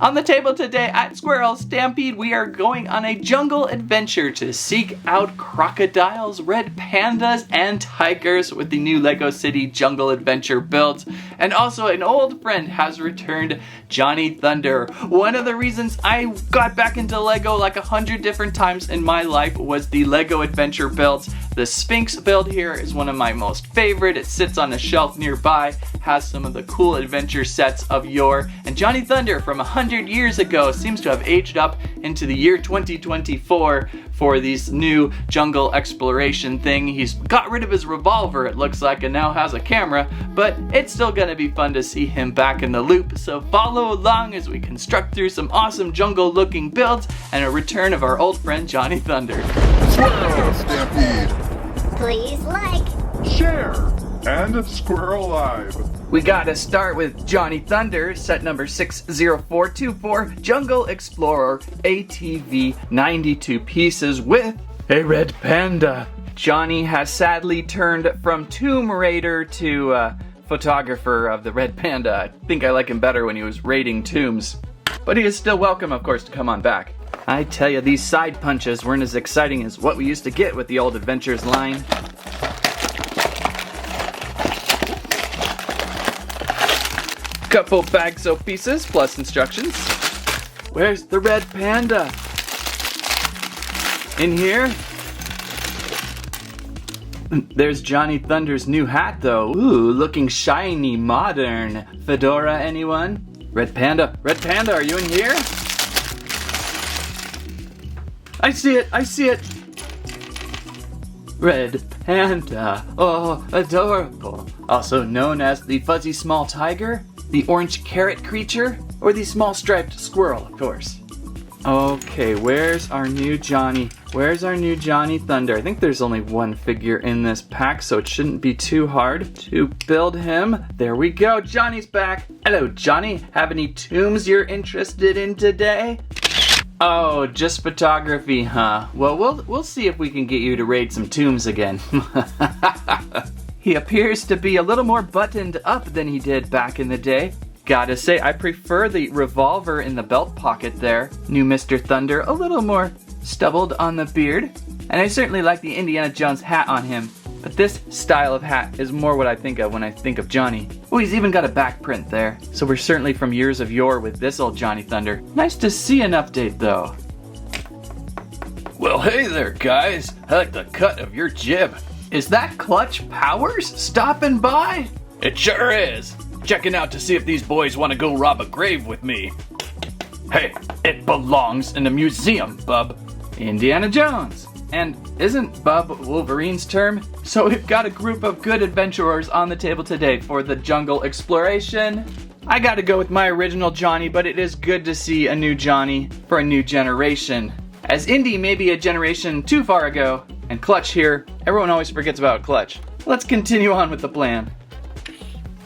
On the table today at Squirrel Stampede, we are going on a jungle adventure to seek out crocodiles, red pandas, and tigers with the new Lego City Jungle Adventure builds. And also an old friend has returned, Johnny Thunder. One of the reasons I got back into Lego like 100 different times in my life was the Lego Adventure builds. The Sphinx build here is one of my most favorite. It sits on a shelf nearby, has some of the cool adventure sets of yore, and Johnny Thunder from 100 years ago seems to have aged up into the year 2024 for this new jungle exploration thing. He's got rid of his revolver, it looks like, and now has a camera, but it's still gonna be fun to see him back in the loop, so follow along as we construct through some awesome jungle looking builds and a return of our old friend Johnny Thunder. Squirrel Stampede! Please like, Share! And Squirrel Live! We gotta start with Johnny Thunder, set number 60424, Jungle Explorer ATV 92 pieces with a red panda. Johnny has sadly turned from Tomb Raider to photographer of the red panda. I think I like him better when he was raiding tombs. But he is still welcome, of course, to come on back. I tell you, these side punches weren't as exciting as what we used to get with the old Adventures line. Couple bags of pieces plus instructions. Where's the red panda? In here? There's Johnny Thunder's new hat though. Ooh, looking shiny, modern. Fedora, anyone? Red panda, are you in here? I see it. Red panda, oh, adorable. Also known as the fuzzy small tiger, the orange carrot creature, or the small striped squirrel, of course. Okay, where's our new Johnny? Where's our new Johnny Thunder? I think there's only one figure in this pack, so it shouldn't be too hard to build him. There we go, Johnny's back. Hello, Johnny. Have any tombs you're interested in today? Oh, just photography, huh? Well, we'll see if we can get you to raid some tombs again. He appears to be a little more buttoned up than he did back in the day. Gotta say, I prefer the revolver in the belt pocket there. New Mr. Thunder, a little more stubbled on the beard. And I certainly like the Indiana Jones hat on him. But this style of hat is more what I think of when I think of Johnny. Oh, he's even got a back print there. So we're certainly from years of yore with this old Johnny Thunder. Nice to see an update though. Well, hey there guys. I like the cut of your jib. Is that Clutch Powers stopping by? It sure is. Checking out to see if these boys want to go rob a grave with me. Hey, it belongs in a museum, bub. Indiana Jones. And isn't bub Wolverine's term? So we've got a group of good adventurers on the table today for the jungle exploration. I gotta go with my original Johnny, but it is good to see a new Johnny for a new generation. As Indy may be a generation too far ago, and Clutch here, everyone always forgets about Clutch. Let's continue on with the plan.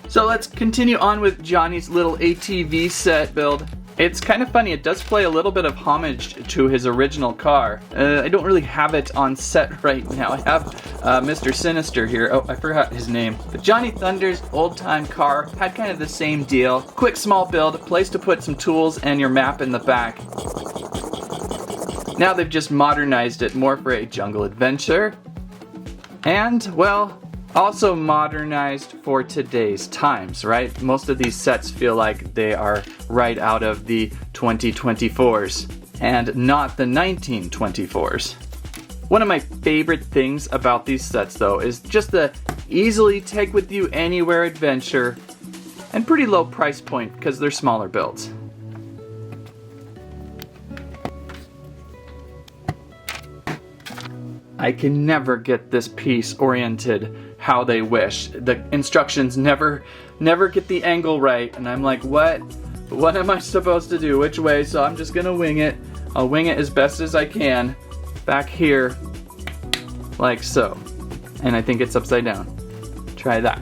So let's continue on with Johnny's little ATV set build. It's kind of funny, it does play a little bit of homage to his original car. I don't really have it on set right now. I have Mr. Sinister here. Oh, I forgot his name. But Johnny Thunder's old-time car had kind of the same deal. Quick small build, place to put some tools and your map in the back. Now they've just modernized it more for a jungle adventure. And, well, also modernized for today's times, right? Most of these sets feel like they are right out of the 2024s and not the 1924s. One of my favorite things about these sets though is just the easily take with you anywhere adventure and pretty low price point because they're smaller builds. I can never get this piece oriented how they wish. The instructions never get the angle right, and I'm like, what am I supposed to do? Which way? So I'm just gonna wing it. I'll wing it as best as I can. Back here, like so. And I think it's upside down. Try that.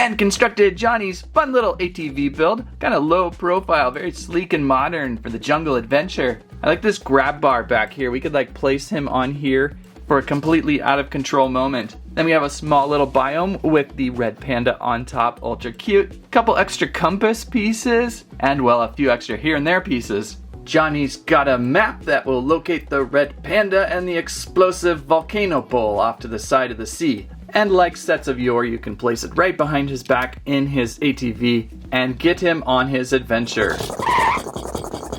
And constructed Johnny's fun little ATV build. Kind of low profile, very sleek and modern for the jungle adventure. I like this grab bar back here. We could like place him on here for a completely out of control moment. Then we have a small little biome with the red panda on top, ultra cute. Couple extra compass pieces, and well, a few extra here and there pieces. Johnny's got a map that will locate the red panda and the explosive volcano bowl off to the side of the sea. And like sets of yore, you can place it right behind his back in his ATV and get him on his adventure.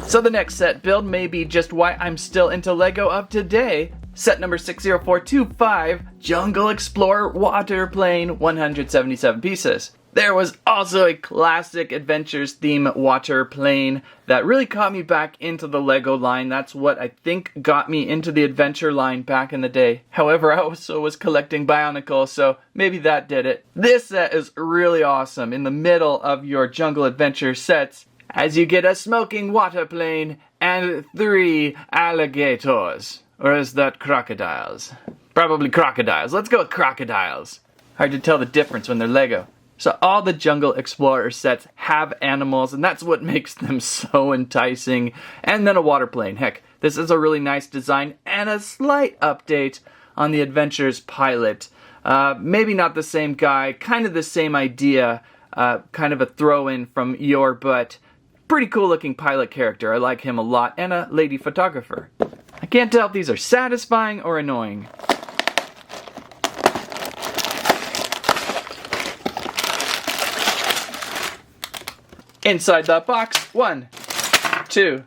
So the next set build may be just why I'm still into Lego of today. Set number 60425, Jungle Explorer Water Plane, 177 pieces. There was also a classic adventures theme water plane that really caught me back into the Lego line. That's what I think got me into the adventure line back in the day. However, I also was collecting Bionicles, so maybe that did it. This set is really awesome in the middle of your jungle adventure sets, as you get a smoking water plane and 3 alligators. Or is that crocodiles? Probably crocodiles. Let's go with crocodiles. Hard to tell the difference when they're Lego. So all the Jungle Explorer sets have animals, and that's what makes them so enticing. And then a water plane. Heck, this is a really nice design and a slight update on the Adventures pilot. Maybe not the same guy, kind of the same idea, kind of a throw-in from your, but pretty cool looking pilot character. I like him a lot, and a lady photographer. I can't tell if these are satisfying or annoying. Inside the box, 1, 2,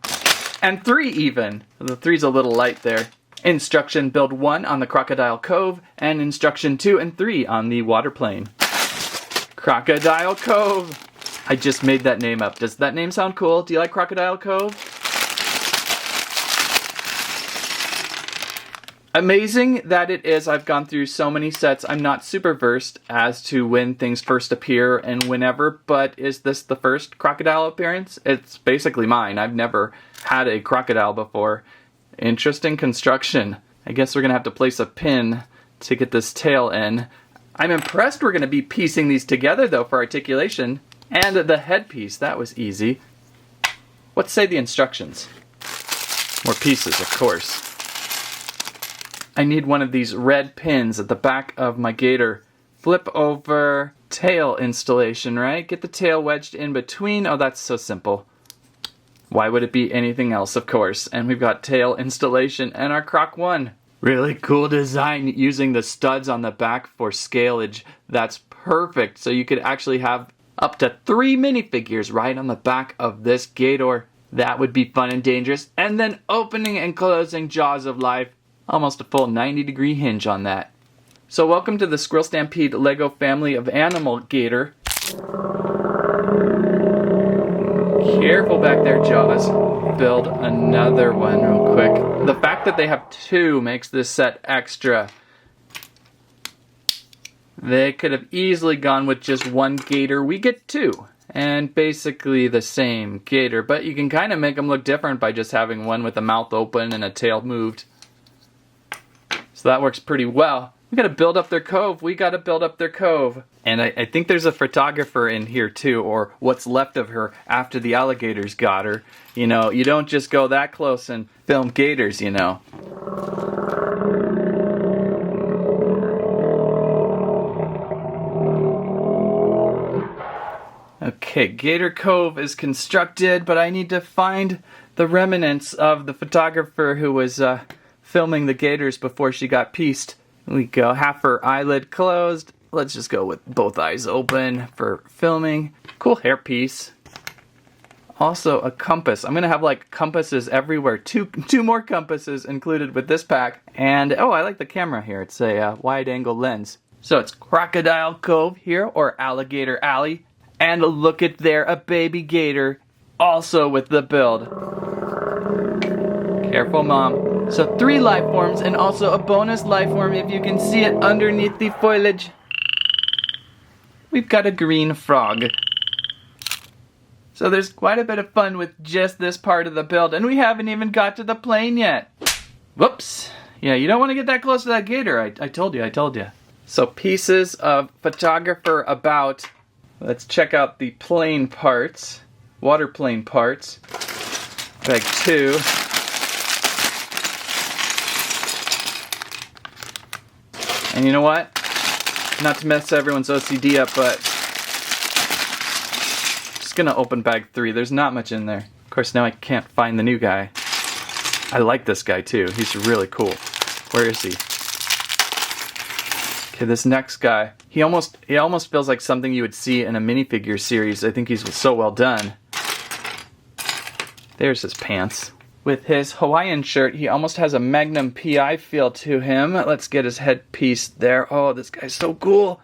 and 3 even. The 3's a little light there. Instruction build 1 on the Crocodile Cove, and instruction 2 and 3 on the water plane. Crocodile Cove. I just made that name up. Does that name sound cool? Do you like Crocodile Cove? Amazing that it is. I've gone through so many sets. I'm not super versed as to when things first appear and whenever, but is this the first crocodile appearance? It's basically mine. I've never had a crocodile before. Interesting construction. I guess we're gonna have to place a pin to get this tail in. I'm impressed we're gonna be piecing these together though for articulation. And the headpiece, that was easy. What say the instructions? More pieces, of course. I need one of these red pins at the back of my gator. Flip over tail installation, right? Get the tail wedged in between. Oh, that's so simple. Why would it be anything else, of course? And we've got tail installation and our Croc 1. Really cool design using the studs on the back for scalage. That's perfect. So you could actually have up to 3 minifigures right on the back of this gator. That would be fun and dangerous. And then opening and closing jaws of life. Almost a full 90-degree hinge on that. So welcome to the Squirrel Stampede Lego family of animal gator. Careful back there, Jaws. Build another one real quick. The fact that they have 2 makes this set extra. They could have easily gone with just 1 gator. We get 2. And basically the same gator. But you can kind of make them look different by just having one with a mouth open and a tail moved. So that works pretty well. We gotta build up their cove. We gotta build up their cove. And I think there's a photographer in here too, or what's left of her after the alligators got her. You know, you don't just go that close and film gators, you know. Okay, Gator Cove is constructed, but I need to find the remnants of the photographer who was filming the gators before she got pieced. We go, half her eyelid closed. Let's just go with both eyes open for filming. Cool hairpiece. Also a compass. I'm gonna have like compasses everywhere. Two more compasses included with this pack. And oh, I like the camera here. It's a wide angle lens. So it's Crocodile Cove here, or Alligator Alley. And look at there, a baby gator, also with the build. Careful, Mom. So 3 life forms and also a bonus life form if you can see it underneath the foliage. We've got a green frog. So there's quite a bit of fun with just this part of the build, and we haven't even got to the plane yet. Whoops. Yeah, you don't want to get that close to that gator. I told you. So pieces of photographer about Let's check out the plane parts. Water plane parts. Bag 2. And you know what? Not to mess everyone's OCD up, but just gonna open bag 3. There's not much in there. Of course, now I can't find the new guy. I like this guy too. He's really cool. Where is he? Okay, this next guy. He almost feels like something you would see in a minifigure series. I think he's so well done. There's his pants. With his Hawaiian shirt, he almost has a Magnum PI feel to him. Let's get his headpiece there. Oh, this guy's so cool.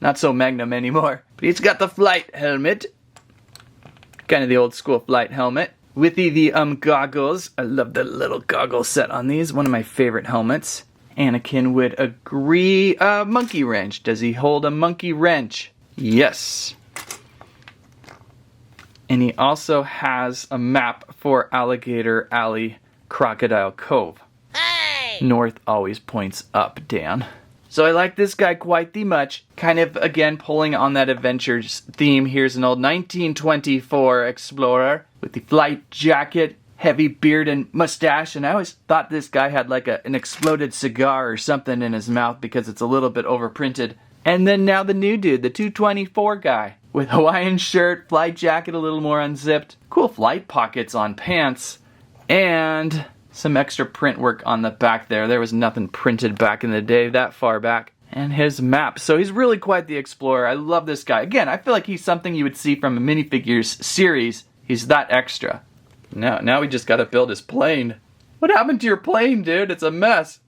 Not so Magnum anymore. But he's got the flight helmet. Kind of the old school flight helmet. With the goggles. I love the little goggle set on these. One of my favorite helmets. Anakin would agree. Monkey wrench. Does he hold a monkey wrench? Yes. And he also has a map for Alligator Alley, Crocodile Cove. Hey! North always points up, Dan. So I like this guy quite the much. Kind of, again, pulling on that adventures theme. Here's an old 1924 Explorer with the flight jacket, heavy beard and mustache. And I always thought this guy had like an exploded cigar or something in his mouth because it's a little bit overprinted. And then now the new dude, the 224 guy. With Hawaiian shirt, flight jacket a little more unzipped, cool flight pockets on pants, and some extra print work on the back there. There was nothing printed back in the day, that far back. And his map. So he's really quite the explorer. I love this guy. Again, I feel like he's something you would see from a minifigures series. He's that extra. Now we just gotta build his plane. What happened to your plane, dude? It's a mess.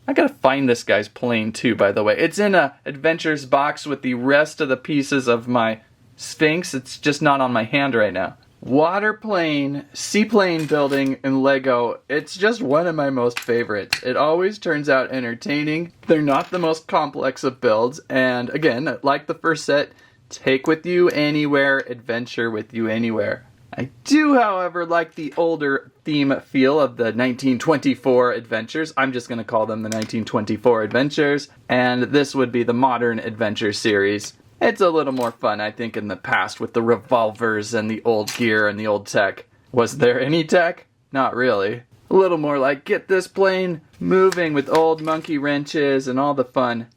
I gotta find this guy's plane too, by the way. It's in a adventures box with the rest of the pieces of my Sphinx. It's just not on my hand right now. Water plane, seaplane building, and Lego. It's just one of my most favorites. It always turns out entertaining. They're not the most complex of builds. And again, like the first set, take with you anywhere, adventure with you anywhere. I do, however, like the older theme feel of the 1924 adventures. I'm just going to call them the 1924 adventures. And this would be the modern adventure series. It's a little more fun, I think, in the past with the revolvers and the old gear and the old tech. Was there any tech? Not really. A little more like, get this plane moving with old monkey wrenches and all the fun.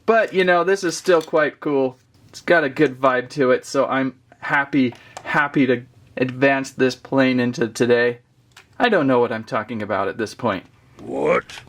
But, you know, this is still quite cool. It's got a good vibe to it, so I'm happy to advance this plane into today. I don't know what I'm talking about at this point. What?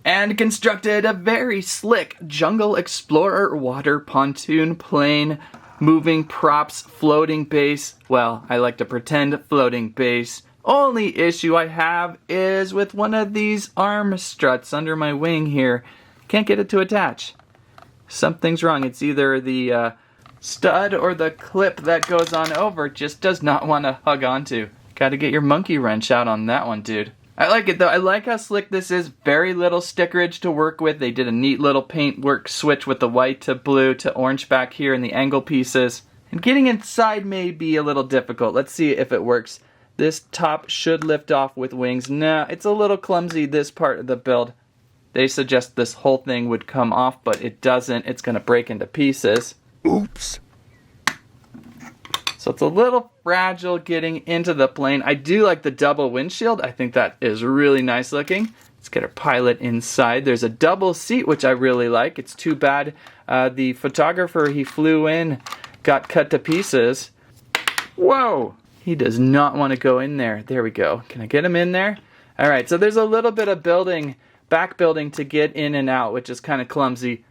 And constructed a very slick Jungle Explorer water pontoon plane, moving props, floating base. Well, I like to pretend floating base. Only issue I have is with one of these arm struts under my wing here. Can't get it to attach. Something's wrong. It's either the stud or the clip that goes on over just does not want to hug onto. Gotta get your monkey wrench out on that one, dude. I like it though. I like how slick this is. Very little stickerage to work with. They did a neat little paintwork switch with the white to blue to orange back here in the angle pieces. And getting inside may be a little difficult. Let's see if it works. This top should lift off with wings. Nah, it's a little clumsy, this part of the build. They suggest this whole thing would come off, but it doesn't. It's going to break into pieces. Oops. So it's a little fragile getting into the plane. I do like the double windshield. I think that is really nice looking. Let's get our pilot inside. There's a double seat, which I really like. It's too bad the photographer he flew in got cut to pieces. Whoa! He does not want to go in there. There we go. Can I get him in there? All right, so there's a little bit of back building to get in and out, which is kind of clumsy.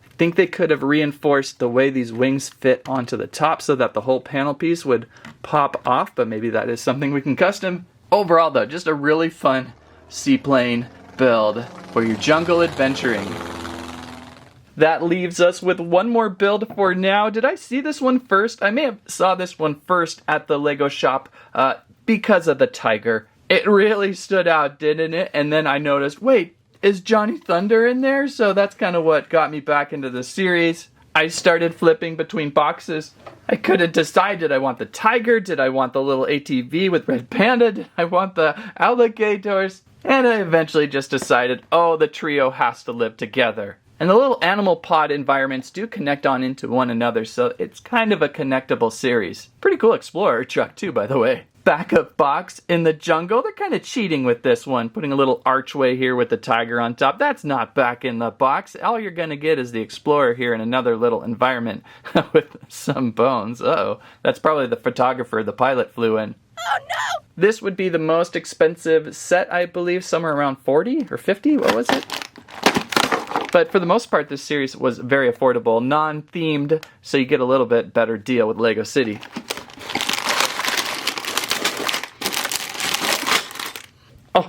I think they could have reinforced the way these wings fit onto the top so that the whole panel piece would pop off, but maybe that is something we can custom. Overall though, just a really fun seaplane build for your jungle adventuring. That leaves us with one more build for now. Did I see this one first? I may have saw this one first at the Lego shop because of the tiger. It really stood out, didn't it? And then I noticed, wait, is Johnny Thunder in there? So that's kind of what got me back into the series. I started flipping between boxes. I couldn't decide, did I want the tiger? Did I want the little ATV with red panda? Did I want the alligators? And I eventually just decided, oh, the trio has to live together. And the little animal pod environments do connect on into one another, so it's kind of a connectable series. Pretty cool Explorer truck too, by the way. Backup box in the jungle. They're kind of cheating with this one, putting a little archway here with the tiger on top. That's not back in the box. All you're gonna get is the Explorer here in another little environment with some bones. Uh-oh, that's probably the photographer the pilot flew in. Oh no! This would be the most expensive set, I believe, somewhere around 40 or 50, what was it? But for the most part, this series was very affordable, non-themed, so you get a little bit better deal with Lego City. Oh,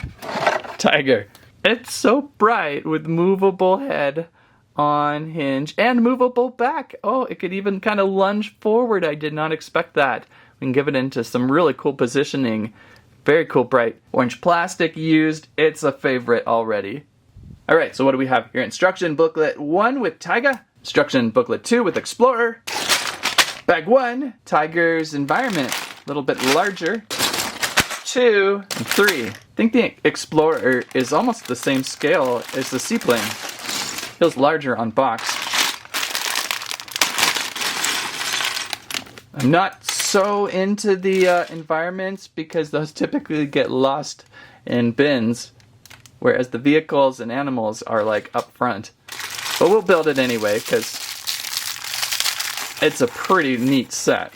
tiger. It's so bright with movable head on hinge and movable back. Oh, it could even kind of lunge forward. I did not expect that. We can give it into some really cool positioning. Very cool, bright orange plastic used. It's a favorite already. All right, so what do we have here? Instruction booklet 1 with Tiger. Instruction booklet 2 with Explorer. Bag 1, Tiger's environment. A little bit larger. 2 and 3. I think the Explorer is almost the same scale as the seaplane. Feels larger on box. I'm not so into the environments because those typically get lost in bins, whereas the vehicles and animals are like up front. But we'll build it anyway because it's a pretty neat set.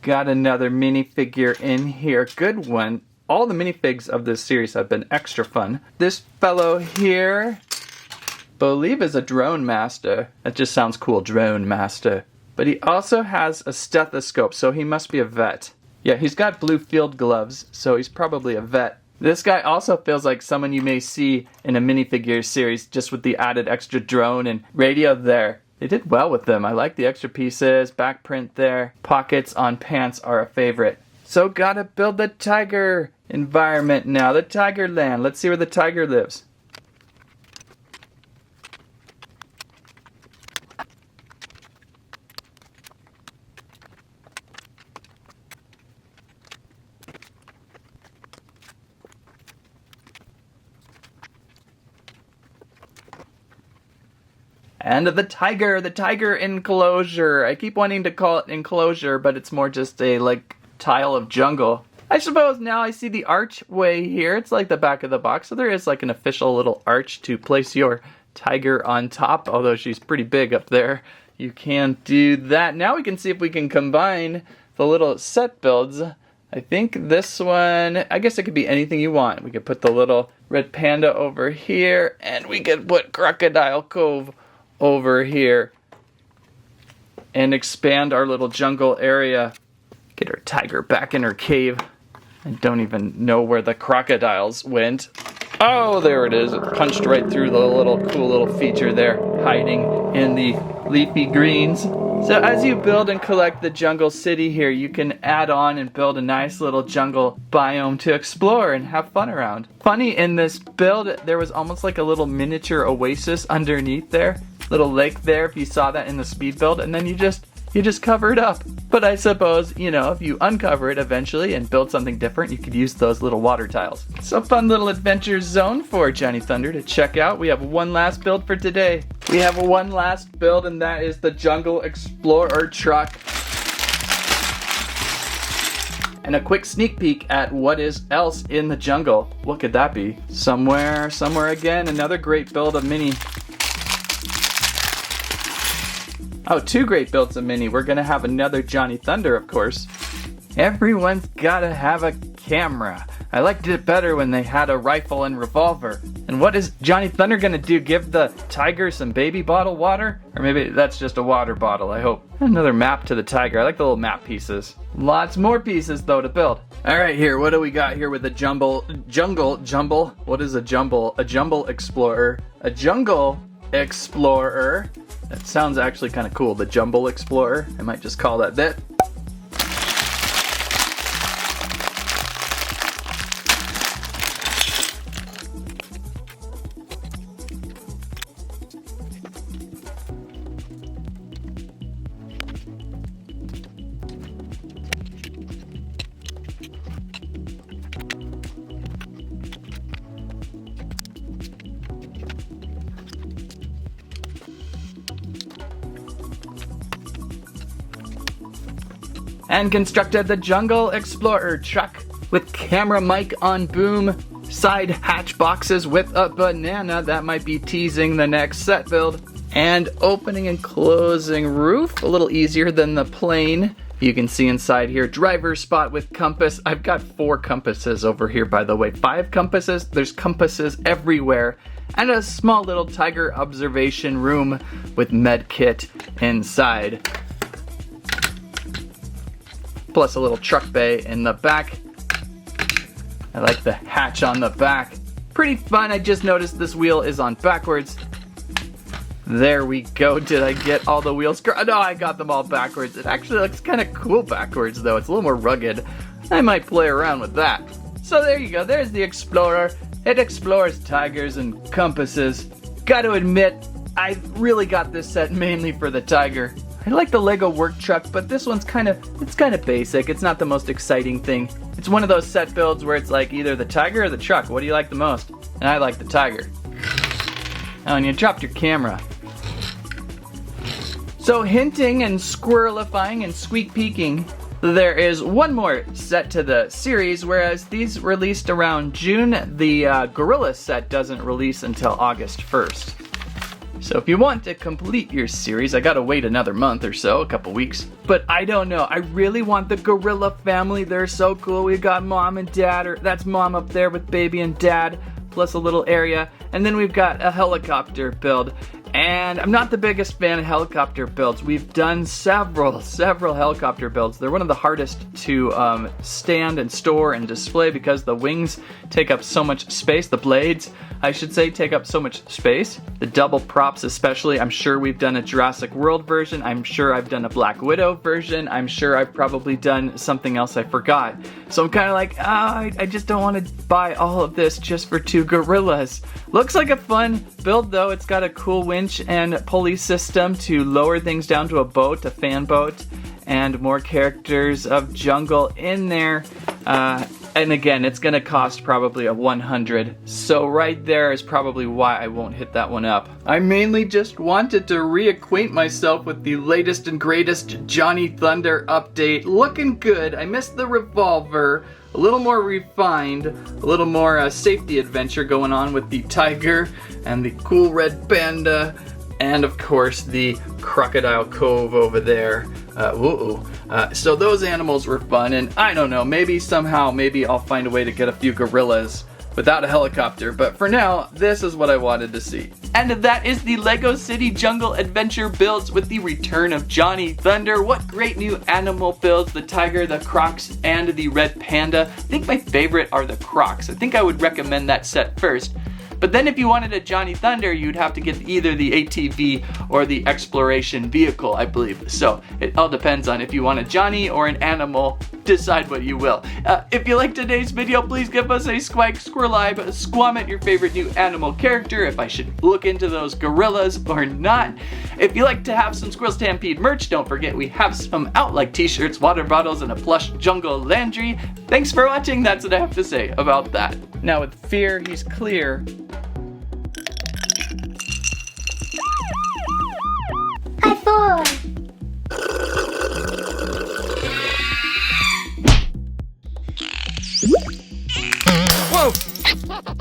Got another minifigure in here. Good one. All the minifigs of this series have been extra fun. This fellow here, believe is a drone master. That just sounds cool, drone master. But he also has a stethoscope, so he must be a vet. Yeah, he's got blue field gloves, so he's probably a vet. This guy also feels like someone you may see in a minifigure series, just with the added extra drone and radio there. They did well with them. I like the extra pieces, back print there. Pockets on pants are a favorite. So gotta build the tiger environment now, the tiger land. Let's see where the tiger lives. And the tiger enclosure. I keep wanting to call it enclosure, but it's more just a like tile of jungle. I suppose now I see the archway here. It's like the back of the box, so there is like an official little arch to place your tiger on top, although she's pretty big up there. You can do that. Now we can see if we can combine the little set builds. I think this one, I guess it could be anything you want. We could put the little red panda over here, and we could put Crocodile Cove over here and expand our little jungle area. Get our tiger back in her cave. I don't even know where the crocodiles went. Oh, there it is. It punched right through the little cool little feature there, hiding in the leafy greens. So as you build and collect the jungle city here, you can add on and build a nice little jungle biome to explore and have fun around. Funny, in this build, there was almost like a little miniature oasis underneath there. Little lake there, if you saw that in the speed build, and then you just cover it up. But I suppose, you know, if you uncover it eventually and build something different, you could use those little water tiles. So fun little adventure zone for Johnny Thunder to check out. We have one last build for today. We have one last build, and that is the Jungle Explorer truck. And a quick sneak peek at what is else in the jungle. What could that be? Somewhere again, another great build of Mini. Oh, 2 great builds of Mini. We're gonna have another Johnny Thunder, of course. Everyone's gotta have a camera. I liked it better when they had a rifle and revolver. And what is Johnny Thunder gonna do? Give the tiger some baby bottle water? Or maybe that's just a water bottle, I hope. Another map to the tiger. I like the little map pieces. Lots more pieces, though, to build. All right, here, what do we got here with the jungle? What is a jumble? A jumble explorer. A jungle Explorer. That sounds actually kind of cool, the Jumble Explorer. I might just call that that. And constructed the Jungle Explorer truck with camera mic on boom, side hatch boxes with a banana. That might be teasing the next set build. And opening and closing roof, a little easier than the plane. You can see inside here, driver's spot with compass. I've got 4 compasses over here, by the way. 5 compasses, there's compasses everywhere. And a small little tiger observation room with med kit inside. Plus a little truck bay in the back. I like the hatch on the back. Pretty fun. I just noticed this wheel is on backwards. There we go. Did I get all the wheels? No, I got them all backwards. It actually looks kind of cool backwards though. It's a little more rugged. I might play around with that. So there you go. There's the Explorer. It explores tigers and compasses. Got to admit, I really got this set mainly for the tiger. I like the Lego work truck, but this one's kind of basic. It's not the most exciting thing. It's one of those set builds where it's like either the tiger or the truck. What do you like the most? And I like the tiger. Oh, and you dropped your camera. So hinting and squirrelifying and squeak peeking, there is one more set to the series, whereas these released around June, the Gorilla set doesn't release until August 1st. So if you want to complete your series, I gotta wait another month or so, a couple weeks. But I don't know, I really want the gorilla family. They're so cool. We've got mom and dad, or that's mom up there with baby and dad, plus a little area. And then we've got a helicopter build. And I'm not the biggest fan of helicopter builds. We've done several helicopter builds. They're one of the hardest to stand and store and display because the wings take up so much space. The blades, I should say, take up so much space. The double props especially. I'm sure we've done a Jurassic World version. I'm sure I've done a Black Widow version. I'm sure I've probably done something else I forgot. So I'm kind of like, I just don't want to buy all of this just for 2 gorillas. Looks like a fun build though. It's got a cool winch and pulley system to lower things down to a boat, a fan boat, and more characters of jungle in there. And again, it's gonna cost probably a 100. So right there is probably why I won't hit that one up. I mainly just wanted to reacquaint myself with the latest and greatest Johnny Thunder update. Looking good. I missed the revolver. A little more refined, a little more safety adventure going on with the tiger and the cool red panda, and of course the crocodile cove over there. So those animals were fun, and I don't know, maybe somehow, maybe I'll find a way to get a few gorillas without a helicopter, but for now, this is what I wanted to see. And that is the Lego City Jungle Adventure builds with the return of Johnny Thunder. What great new animal builds, the tiger, the crocs, and the red panda. I think my favorite are the crocs. I think I would recommend that set first. But then if you wanted a Johnny Thunder, you'd have to get either the ATV or the exploration vehicle, I believe. So it all depends on if you want a Johnny or an animal. Decide what you will. If you liked today's video, please give us a squawk, squirrelibe, squammet your favorite new animal character, if I should look into those gorillas or not. If you like to have some Squirrel Stampede merch, don't forget we have some out, like t-shirts, water bottles, and a plush jungle landry. Thanks for watching. That's what I have to say about that. Now with fear, he's clear. High 4. Whoa!